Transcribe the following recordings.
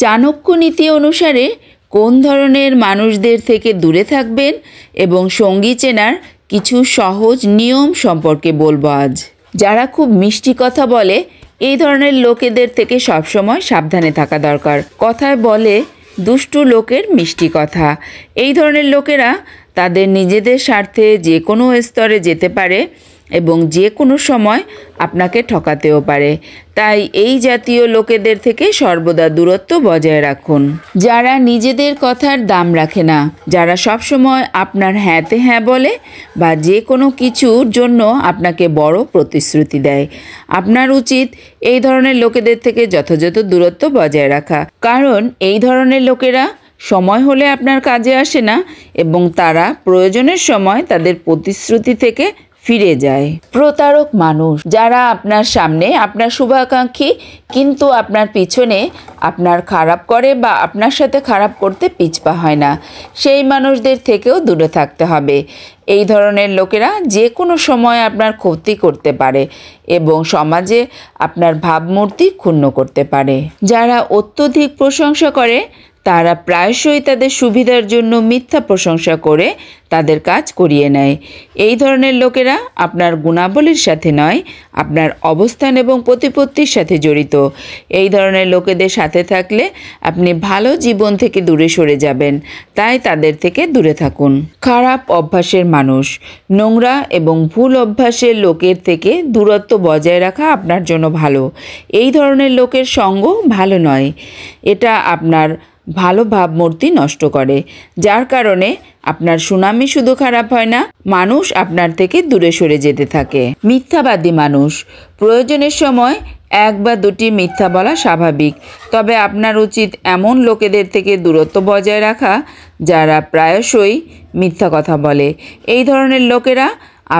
চাণক্য নীতি অনুসারে কোন ধরনের মানুষদের থেকে দূরে থাকবেন এবং সঙ্গী চেনার কিছু সহজ নিয়ম সম্পর্কে বলবো আজ। যারা খুব মিষ্টি কথা বলে এই ধরনের লোকেদের থেকে সবসময় সাবধানে থাকা দরকার। কথায় বলে দুষ্টু লোকের মিষ্টি কথা। এই ধরনের লোকেরা তাদের নিজেদের স্বার্থে যে কোনো স্তরে যেতে পারে এবং যে কোনো সময় আপনাকে ঠকাতেও পারে। তাই এই জাতীয় লোকেদের থেকে সর্বদা দূরত্ব বজায় রাখুন। যারা নিজেদের কথার দাম রাখে না, যারা সবসময় আপনার হ্যাঁতে হ্যাঁ বলে বা যে কোনো কিছুর জন্য আপনাকে বড় প্রতিশ্রুতি দেয়, আপনার উচিত এই ধরনের লোকেদের থেকে যথাযথ দূরত্ব বজায় রাখা। কারণ এই ধরনের লোকেরা সময় হলে আপনার কাজে আসে না এবং তারা প্রয়োজনের সময় তাদের প্রতিশ্রুতি থেকে ফিরে যায়। প্রতারক মানুষ, যারা আপনার সামনে আপনার শুভাকাঙ্ক্ষী কিন্তু আপনার পিছনে আপনার খারাপ করে বা আপনার সাথে খারাপ করতে পিছপা হয় না, সেই মানুষদের থেকেও দূরে থাকতে হবে। এই ধরনের লোকেরা যে কোনো সময় আপনার ক্ষতি করতে পারে এবং সমাজে আপনার ভাবমূর্তি ক্ষুণ্ণ করতে পারে। যারা অত্যধিক প্রশংসা করে তারা প্রায়শই তাদের সুবিধার জন্য মিথ্যা প্রশংসা করে তাদের কাজ করিয়ে নেয়। এই ধরনের লোকেরা আপনার গুণাবলীর সাথে নয়, আপনার অবস্থান এবং প্রতিপত্তির সাথে জড়িত। এই ধরনের লোকেদের সাথে থাকলে আপনি ভালো জীবন থেকে দূরে সরে যাবেন, তাই তাদের থেকে দূরে থাকুন। খারাপ অভ্যাসের মানুষ, নোংরা এবং ভুল অভ্যাসের লোকের থেকে দূরত্ব বজায় রাখা আপনার জন্য ভালো। এই ধরনের লোকের সঙ্গ ভালো নয়। এটা আপনার ভালো ভাবমূর্তি নষ্ট করে, যার কারণে আপনার সুনামি শুধু খারাপ হয় না, মানুষ আপনার থেকে দূরে সরে যেতে থাকে। মিথ্যাবাদী মানুষ, প্রয়োজনের সময় এক বা দুটি মিথ্যা বলা স্বাভাবিক, তবে আপনার উচিত এমন লোকেদের থেকে দূরত্ব বজায় রাখা যারা প্রায়শই মিথ্যা কথা বলে। এই ধরনের লোকেরা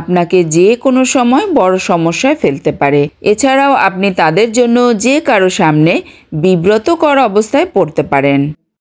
আপনাকে যে কোনো সময় বড় সমস্যায় ফেলতে পারে। এছাড়াও আপনি তাদের জন্য যে কারো সামনে বিব্রতকর অবস্থায় পড়তে পারেন।